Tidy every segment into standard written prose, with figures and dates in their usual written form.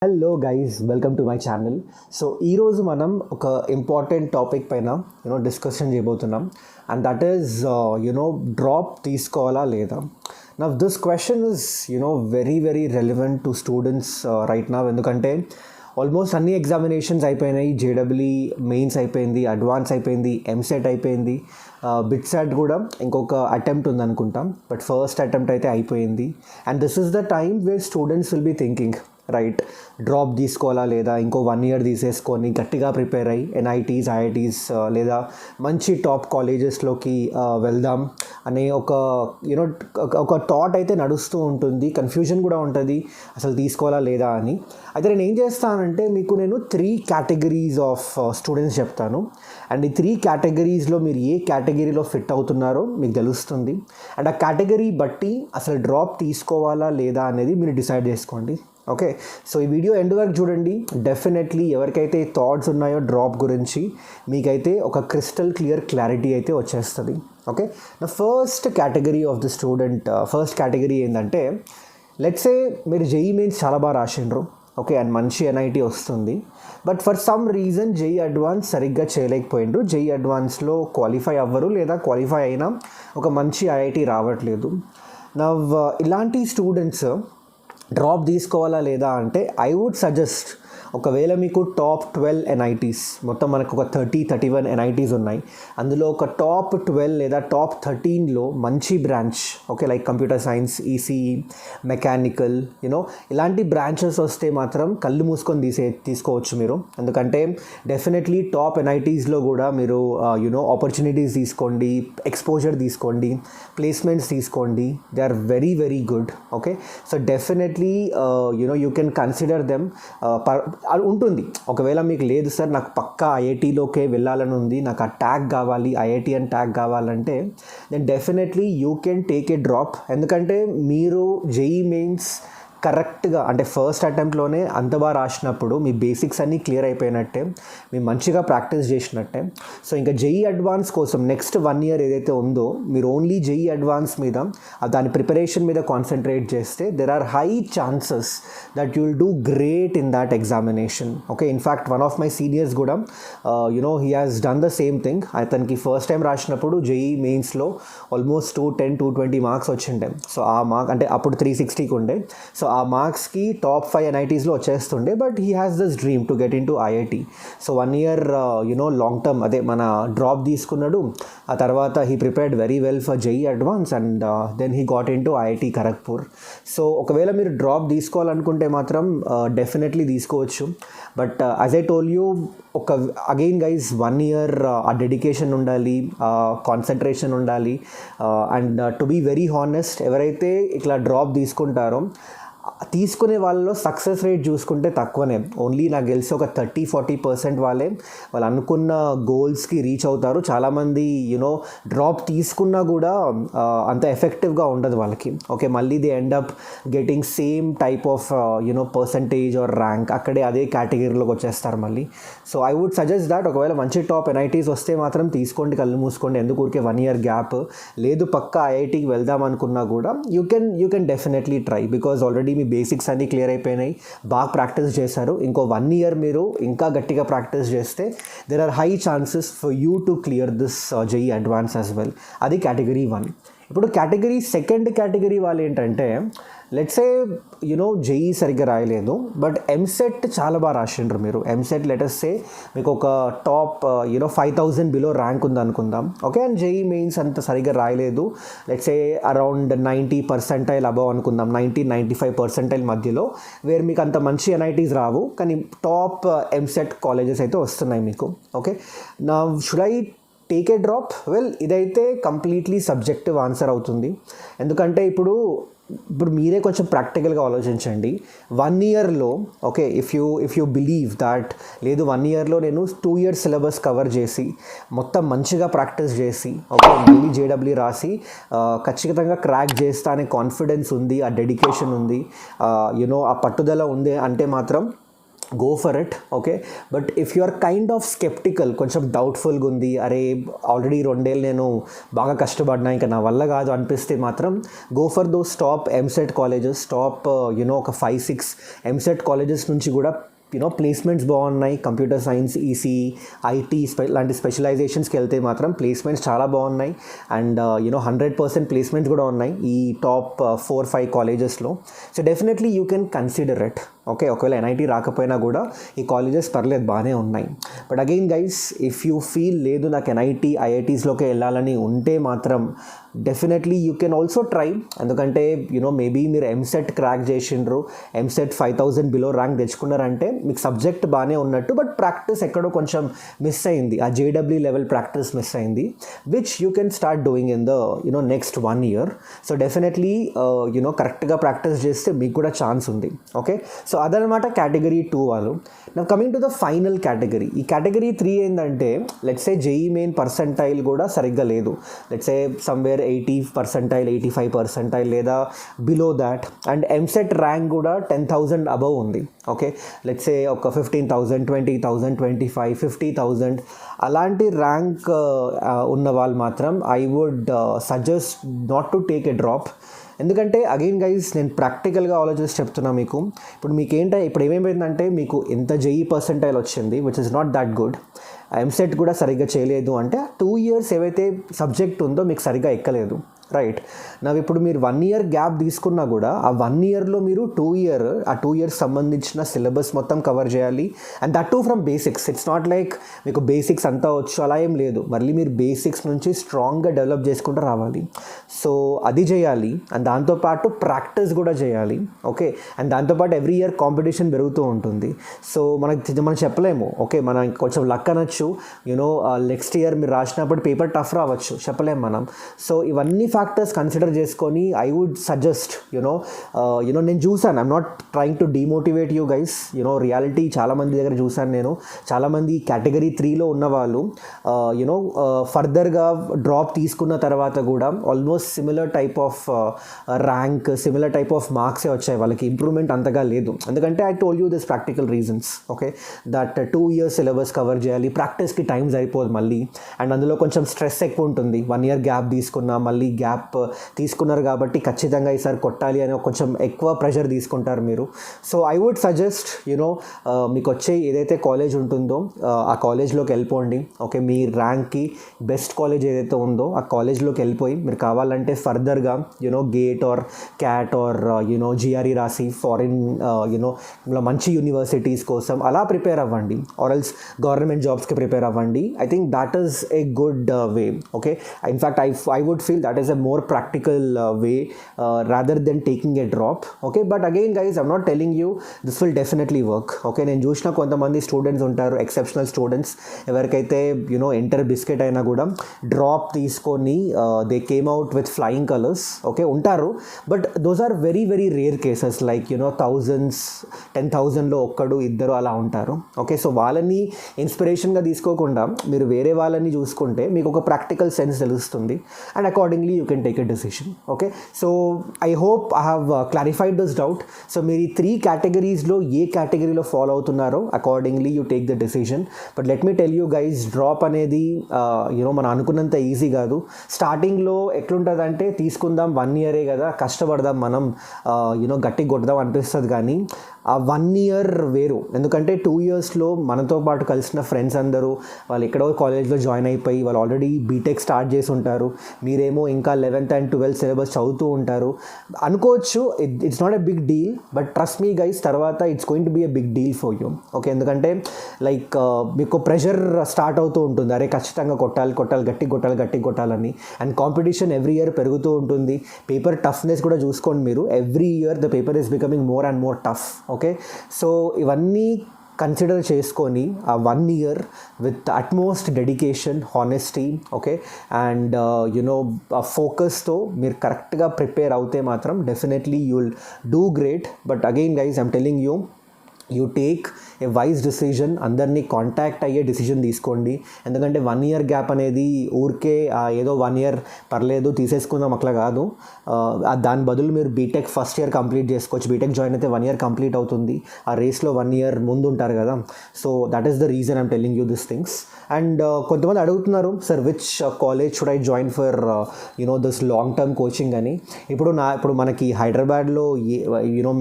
Hello guys, welcome to my channel. So ఈరోజు మనం ఒక ఇంపార్టెంట్ టాపిక్ పైన డిస్కషన్ చేయబోతున్నాం. అండ్ దట్ ఈస్ డ్రాప్ తీసుకోవాలా లేదా. Now this question is very very relevant to students right now. ఎందుకంటే almost అన్ని ఎగ్జామినేషన్స్ అయిపోయినాయి. జేడబ్ల్యూ మెయిన్స్ అయిపోయింది, అడ్వాన్స్ అయిపోయింది, ఎంసెట్ అయిపోయింది, బిట్సెట్ కూడా ఇంకొక అటెంప్ట్ ఉందనుకుంటాం. బట్ ఫస్ట్ అటెంప్ట్ అయితే అయిపోయింది. And this is the time where students will be thinking, right, drop తీసుకోవాలా లేదా, ఇంకో 1 year తీసేసుకొని గట్టిగా ప్రిపేర్ అయ్యి ఎన్ఐటీస్, ఐఐటీస్ లేదా మంచి టాప్ కాలేజెస్లోకి వెళ్దాం అనే ఒక థాట్ అయితే నడుస్తూ ఉంటుంది. కన్ఫ్యూజన్ కూడా ఉంటుంది అసలు తీసుకోవాలా లేదా అని. అయితే నేను ఏం చేస్తానంటే మీకు 3 categories ఆఫ్ స్టూడెంట్స్ చెప్తాను. అండ్ ఈ 3 categoriesలో మీరు ఏ కేటగిరీలో ఫిట్ అవుతున్నారో మీకు తెలుస్తుంది. అండ్ ఆ కేటగిరీ బట్టి అసలు డ్రాప్ తీసుకోవాలా లేదా అనేది మీరు డిసైడ్ చేసుకోండి. ఓకే, సో ఈ వీడియో ఎండ్ వరకు చూడండి. డెఫినెట్లీ ఎవరికైతే థాట్స్ ఉన్నాయో డ్రాప్ గురించి మీకైతే ఒక క్రిస్టల్ క్లియర్ క్లారిటీ అయితే వచ్చేస్తుంది. Okay, the first category of the student, first category ఏంటంటే, లెట్స్ సే మీరు జేఈ మెయిన్స్ చాలా బాగా రాసిండ్రు, ఓకే, అండ్ మంచి ఎన్ఐటీ వస్తుంది. But for some reason JEE advance సరిగ్గా చేయలేకపోయిండ్రు. జేఈ అడ్వాన్స్లో క్వాలిఫై అవ్వరు, లేదా క్వాలిఫై అయినా ఒక మంచి ఐఐటీ రావట్లేదు. ఇలాంటి స్టూడెంట్స్ డ్రాప్ తీసుకోవాలా లేదా అంటే, ఐ వుడ్ సజెస్ట్, ఒకవేళ మీకు టాప్ 12 ఎన్ఐటీస్, మొత్తం మనకు ఒక 31 ఎన్ఐటీస్ ఉన్నాయి, అందులో ఒక టాప్ 12 లేదా టాప్ 13లో మంచి branch, okay, like computer science, ECE, mechanical, ఇలాంటి బ్రాంచెస్ వస్తే మాత్రం కళ్ళు మూసుకొని తీసుకోవచ్చు మీరు. ఎందుకంటే డెఫినెట్లీ టాప్ ఎన్ఐటీస్లో కూడా మీరు ఆపర్చునిటీస్ తీసుకోండి, ఎక్స్పోజర్ తీసుకోండి, ప్లేస్మెంట్స్ తీసుకోండి. They are very very good. Okay, so definitely you can consider them. అది ఉంటుంది. ఒకవేళ మీకు లేదు సార్, నాకు పక్కా ఐఐటీలోకే వెళ్ళాలని ఉంది, నాకు ఆ ట్యాగ్ కావాలి, ఐఐటీ అని ట్యాగ్ కావాలంటే, then definitely you can take a drop. ఎందుకంటే మీరు జేఈ మెయిన్స్ కరెక్ట్గా, అంటే ఫస్ట్ అటెంప్ట్లోనే అంత బాగా రాసినప్పుడు మీ బేసిక్స్ అన్నీ క్లియర్ అయిపోయినట్టే, మీరు మంచిగా ప్రాక్టీస్ చేసినట్టే. సో ఇంకా జేఈ అడ్వాన్స్ కోసం నెక్స్ట్ 1 year ఏదైతే ఉందో, మీరు ఓన్లీ జేఈ అడ్వాన్స్ మీద, దాని ప్రిపరేషన్ మీద కాన్సన్ట్రేట్ చేస్తే there are high chances that you will do great in that examination. Okay, in fact one of my seniors కూడా he has done the same thing. అతనికి first time రాసినప్పుడు JEE మెయిన్స్లో almost 210-220 marks వచ్చిండే. So ఆ mark అంటే అప్పుడు 360కి ఉండే. సో ఆ మార్క్స్కి టాప్ 5 ఎన్ఐటీస్లో వచ్చేస్తుండే. But he has this dream to get in to IIT. So 1 year long term అదే మన డ్రాప్ తీసుకున్నాడు. ఆ తర్వాత he prepared very well for JEE advance and then he got in to IIT Kharagpur. So ఒకవేళ మీరు drop తీసుకోవాలనుకుంటే మాత్రం definitely తీసుకోవచ్చు. But as I told you, again guys, 1 year ఆ డెడికేషన్ ఉండాలి, కాన్సన్ట్రేషన్ ఉండాలి. And to be very honest, ఎవరైతే ఇట్లా డ్రాప్ తీసుకుంటారో తీసుకునే వాళ్ళలో సక్సెస్ రేట్ చూసుకుంటే తక్కువనే. ఓన్లీ నాకు తెలిసి ఒక 30-40% వాళ్ళు అనుకున్న గోల్స్కి రీచ్ అవుతారు. చాలామంది డ్రాప్ తీసుకున్నా కూడా అంత ఎఫెక్టివ్గా ఉండదు వాళ్ళకి. ఓకే, మళ్ళీ they end up getting same type of percentage or rank, అక్కడే అదే కేటగిరీలోకి వచ్చేస్తారు మళ్ళీ. So I would suggest that ఒకవేళ మంచి టాప్ ఎన్ఐటీస్ వస్తే మాత్రం తీసుకోండి, కళ్ళు మూసుకోండి. ఎందుకు ఊరికే 1 year గ్యాప్ లేదు, పక్కా ఐఐటీకి వెళ్దాం అనుకున్నా కూడా you can definitely try. Because already me basics అన్నీ క్లియర్ అయిపోయినాయి, బాగా ప్రాక్టీస్ చేశారు. ఇంకో 1 year మీరు ఇంకా గట్టిగా ప్రాక్టీస్ చేస్తే there are high chances for you to clear this JEE advance as well. అది కేటగిరీ 1. ఇప్పుడు సెకండ్ కేటగిరీ వాళ్ళు ఏంటంటే, లెట్స్ సే జేఈ సరిగ్గా రాయలేదు, బట్ ఎంసెట్ చాలా బాగా రాసిండ్రు మీరు. ఎంసెట్ లెటస్ సే మీకు ఒక టాప్ 5,000 బిలో ర్యాంక్ ఉందనుకుందాం. ఓకే, అండ్ జేఈ మెయిన్స్ అంత సరిగ్గా రాయలేదు. లెట్స్ సే అరౌండ్ 90% అబవ్ అనుకుందాం, 90-95% మధ్యలో, వేరు మీకు అంత మంచి ఎన్ఐటీస్ రావు, కానీ టాప్ ఎంసెట్ కాలేజెస్ అయితే వస్తున్నాయి మీకు. ఓకే, నా should I take a drop? Well, ఇదైతే కంప్లీట్లీ సబ్జెక్టివ్ ఆన్సర్ అవుతుంది. ఎందుకంటే ఇప్పుడు మీరే కొంచెం ప్రాక్టికల్గా ఆలోచించండి. 1 yearలో, okay, if you believe that లేదు 1 yearలో నేను 2 years సిలబస్ కవర్ చేసి మొత్తం మంచిగా ప్రాక్టీస్ చేసి, ఓకే, మళ్ళీ జేడబ్ల్యూ రాసి ఖచ్చితంగా క్రాక్ చేస్తా అనే కాన్ఫిడెన్స్ ఉంది, ఆ డెడికేషన్ ఉంది, ఆ పట్టుదల ఉంది అంటే మాత్రం go for it. Okay, but if you are kind of skeptical, కొంచెం డౌట్ఫుల్గా ఉంది, అరే ఆల్రెడీ 2 ఏళ్ళు నేను బాగా కష్టపడినా ఇంకా నా వల్ల కాదు అనిపిస్తే మాత్రం go for those top EAMCET colleges, top ఒక 5-6 ఎంసెట్ కాలేజెస్ నుంచి కూడా ప్లేస్మెంట్స్ బాగున్నాయి. కంప్యూటర్ సైన్స్, ఈసీ, ఐటీ లాంటి స్పెషలైజేషన్స్కి వెళ్తే మాత్రం ప్లేస్మెంట్స్ చాలా బాగున్నాయి. అండ్ 100% ప్లేస్మెంట్స్ కూడా ఉన్నాయి ఈ టాప్ 4-5 కాలేజెస్లో. So definitely you can consider it. Okay, ఒకవేళ ఎన్ఐటీ రాకపోయినా కూడా ఈ కాలేజెస్ పర్లేదు, బాగానే ఉన్నాయి. But again guys, if you feel లేదు నాకు ఎన్ఐటీ ఐఐటీస్లోకి వెళ్ళాలని ఉంటే మాత్రం definitely you can also try. ఎందుకంటే మేబీ మీరు ఎంసెట్ క్రాక్ చేసిండ్రు, ఎంసెట్ 5000 బిలో ర్యాంక్ తెచ్చుకున్నారంటే మీకు సబ్జెక్ట్ బాగానే ఉన్నట్టు, బట్ ప్రాక్టీస్ ఎక్కడో కొంచెం మిస్ అయింది, ఆ జేడబ్ల్యూ లెవెల్ ప్రాక్టీస్ మిస్ అయింది, which you can start doing in the next 1 year. So definitely కరెక్ట్గా ప్రాక్టీస్ చేస్తే మీకు కూడా ఛాన్స్ ఉంది. ఓకే, సో అదనమాట కేటగిరీ 2 వాళ్ళు. నా coming to the final category. ఈ కేటగిరీ 3 ఏంటంటే let's say JEE main percentile కూడా సరిగ్గా లేదు, లెట్స్ సే సమ్వేర్ 80%, 85% లేదా below that, and EAMCET rank కూడా 10,000 అబవ్ ఉంది. ఓకే, లెట్స్ సే ఒక 15,000, 20,000, 25,000, 50,000 అలాంటి ర్యాంక్ ఉన్న వాళ్ళు మాత్రం I would suggest not to take a drop. ఎందుకంటే అగైన్ గైస్, నేను ప్రాక్టికల్గా ఆలోచిస్తే చెప్తున్నా మీకు. ఇప్పుడు ఏమైపోయిందంటే మీకు ఎంత జేఈ పర్సెంటైల్ వచ్చింది, which is not that good, EAMCET కూడా సరిగ్గా చేయలేదు అంటే 2 years ఏవైతే సబ్జెక్ట్ ఉందో మీకు సరిగ్గా ఎక్కలేదు, రైట్. ఇప్పుడు మీరు 1 year గ్యాప్ తీసుకున్నా కూడా ఆ 1 yearలో మీరు 2 years సంబంధించిన సిలబస్ మొత్తం కవర్ చేయాలి. And that two from basics. It's not like మీకు బేసిక్స్ అంతా వచ్చు అలా ఏం లేదు, మళ్ళీ మీరు బేసిక్స్ నుంచి స్ట్రాంగ్గా డెవలప్ చేసుకుంటూ రావాలి. సో అది చేయాలి, అండ్ దాంతోపాటు ప్రాక్టీస్ కూడా చేయాలి. ఓకే, అండ్ దాంతోపాటు ఎవ్రీ ఇయర్ కాంపిటీషన్ పెరుగుతూ ఉంటుంది. సో మనం చెప్పలేము, ఓకే మనం కొంచెం లక్ అనొచ్చు, నెక్స్ట్ ఇయర్ మీరు రాసినప్పుడు పేపర్ టఫ్ రావచ్చు, చెప్పలేము మనం. సో ఇవన్నీ ఫ్యాక్టర్స్ కన్సిడర్ చేసుకొని ఐ వుడ్ సజెస్ట్ నేను చూసాను, I'm not trying to demotivate you guys, reality చాలామంది దగ్గర చూసాను నేను. చాలామంది కేటగిరీ 3లో ఉన్న వాళ్ళు ఫర్దర్గా డ్రాప్ తీసుకున్న తర్వాత కూడా almost similar type of rank, similar type of మార్క్సే వచ్చాయి, వాళ్ళకి ఇంప్రూవ్మెంట్ అంతగా లేదు. ఎందుకంటే I told you this practical reasons. Okay, that 2 years syllabus cover చేయాలి, ప్రాక్టీస్కి టైం సరిపోదు మళ్ళీ, అండ్ అందులో కొంచెం స్ట్రెస్ ఎక్కువ ఉంటుంది. 1 year గ్యాప్ తీసుకున్నా, మళ్ళీ గ్యాప్ తీసుకున్నారు కాబట్టి ఖచ్చితంగా ఈసారి కొట్టాలి అని కొంచెం ఎక్కువ ప్రెషర్ తీసుకుంటారు మీరు. సో ఐ వుడ్ సజెస్ట్ మీకు వచ్చే ఏదైతే కాలేజ్ ఉంటుందో ఆ కాలేజ్లోకి వెళ్ళిపోండి. ఓకే, మీ ర్యాంక్కి బెస్ట్ కాలేజ్ ఏదైతే ఉందో ఆ కాలేజ్లోకి వెళ్ళిపోయి మీరు కావాలంటే ఫర్దర్గా GATE or CAT or GRE రాసి ఫారిన్ మంచి యూనివర్సిటీస్ కోసం అలా ప్రిపేర్ అవ్వండి, ఆర్ ఎల్స్ గవర్నమెంట్ జాబ్స్కి ప్రిపేర్ అవ్వండి. I think that is a good way. Okay, in fact I would feel that is a more practical way rather than taking a drop. Okay, but again guys, I'm not telling you this will definitely work. Okay, నేను చూసిన కొంతమంది students ఉంటారు, exceptional students, ఎవరికైతే inter biscuit అయినా కూడా drop తీసుకొని they came out with flying colours. Okay, ఉంటారు, but those are very very rare cases, like thousands, 10,000లో ఒక్కడు ఇద్దరు అలా ఉంటారు. ఓకే, సో వాళ్ళని ఇన్స్పిరేషన్గా తీసుకోకుండా మీరు వేరే వాళ్ళని చూసుకుంటే మీకు ఒక ప్రాక్టికల్ సెన్స్ తెలుస్తుంది, and accordingly you can take a decision. Okay, so I hope I have clarified this doubt. So మీరు 3 categoriesలో ఏ కేటగిరీలో ఫాలో అవుతున్నారో accordingly you take the decision. But let me tell you guys, drop అనేది మనం అనుకున్నంత easy కాదు. స్టార్టింగ్లో ఎట్లుంటుందంటే తీసుకుందాం 1 year కదా, కష్టపడదాం మనం, గట్టి కొడదాం అనిపిస్తుంది, కానీ ఆ 1 year వేరు. ఎందుకంటే 2 yearsలో మనతో పాటు కలిసిన ఫ్రెండ్స్ అందరూ వాళ్ళు ఎక్కడో కాలేజ్లో జాయిన్ అయిపోయి వాళ్ళు ఆల్రెడీ బీటెక్ స్టార్ట్ చేసి ఉంటారు, మీరేమో ఇంకా 11th and 12th సిలబస్ చదువుతూ ఉంటారు అనుకోవచ్చు. It's not a big deal, but trust me guys, తర్వాత it's going to be a big deal for you. Okay, ఎందుకంటే లైక్ మీకు ప్రెషర్ స్టార్ట్ అవుతూ ఉంటుంది, అరే ఖచ్చితంగా కొట్టాలి, గట్టి కొట్టాలని. అండ్ కాంపిటీషన్ ఎవ్రీ ఇయర్ పెరుగుతూ ఉంటుంది. పేపర్ టఫ్నెస్ కూడా చూసుకోండి మీరు, every year the paper is becoming more and more tough. Okay, so ఇవన్నీ కన్సిడర్ చేసుకొని ఆ 1 year with utmost dedication, honesty, okay, and ఆ ఫోకస్తో మీరు కరెక్ట్గా ప్రిపేర్ అవుతే మాత్రం definitely you will do great. But again guys, I'm telling you, you take a wise decision, అందరినీ contact అయ్యే డిసిజన్ తీసుకోండి. ఎందుకంటే 1 year గ్యాప్ అనేది ఊరికే ఏదో 1 year పర్లేదు తీసేసుకుందాం అట్లా కాదు. దాని బదులు మీరు బీటెక్ ఫస్ట్ ఇయర్ కంప్లీట్ చేసుకోవచ్చు. బీటెక్ జాయిన్ అయితే 1 year కంప్లీట్ అవుతుంది. ఆ రేస్లో 1 year ముందు ఉంటారు కదా. So that is the reason I'm telling you this things. And కొంతమంది అడుగుతున్నారు, sir which college should I join for this long term coaching అని. ఇప్పుడు మనకి హైదరాబాద్లో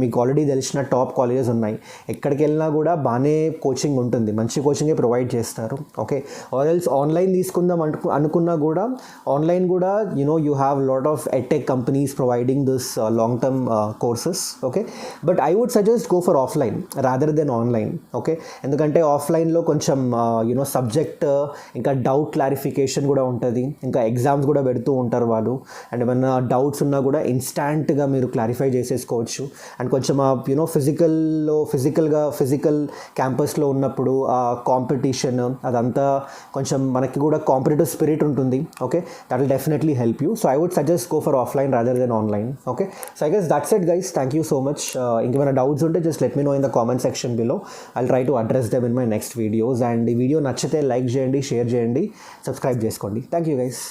మీకు ఆల్రెడీ తెలిసిన టాప్ కాలేజెస్ ఉన్నాయి. ఎక్కడికి వెళ్ళినా కూడా బాగానే కోచింగ్ ఉంటుంది, మంచి కోచింగే ప్రొవైడ్ చేస్తారు. ఓకే, ఆర్ ఎల్స్ ఆన్లైన్ తీసుకుందాం అనుకున్నా కూడా ఆన్లైన్ కూడా you have lot of edtech companies providing this long term courses. Okay, but I would suggest go for offline rather than online. Okay, ఎందుకంటే ఆఫ్లైన్లో కొంచెం సబ్జెక్ట్ ఇంకా డౌట్ క్లారిఫికేషన్ కూడా ఉంటుంది, ఇంకా ఎగ్జామ్స్ కూడా పెడుతూ ఉంటారు వాళ్ళు. అండ్ ఏమన్నా డౌట్స్ ఉన్నా కూడా ఇన్స్టాంట్గా మీరు క్లారిఫై చేసేసుకోవచ్చు. అండ్ కొంచెం ఫిజికల్ క్యాంపస్లో ఉన్నప్పుడు ఆ కాంపిటీషన్ అదంతా కొంచెం మనకి కూడా కాంపిటేటివ్ స్పిరిట్ ఉంటుంది. Okay, that will definitely help you. So I would suggest go for offline rather than online. Okay, so I guess that's it guys. Thank you so much. ఇంకేమైనా doubts ఉంటే just let me know in the comment section below. I'll try to address them in my next videos. And ఈ video నచ్చితే like చేయండి, share చేయండి, subscribe చేసుకోండి. Thank you guys.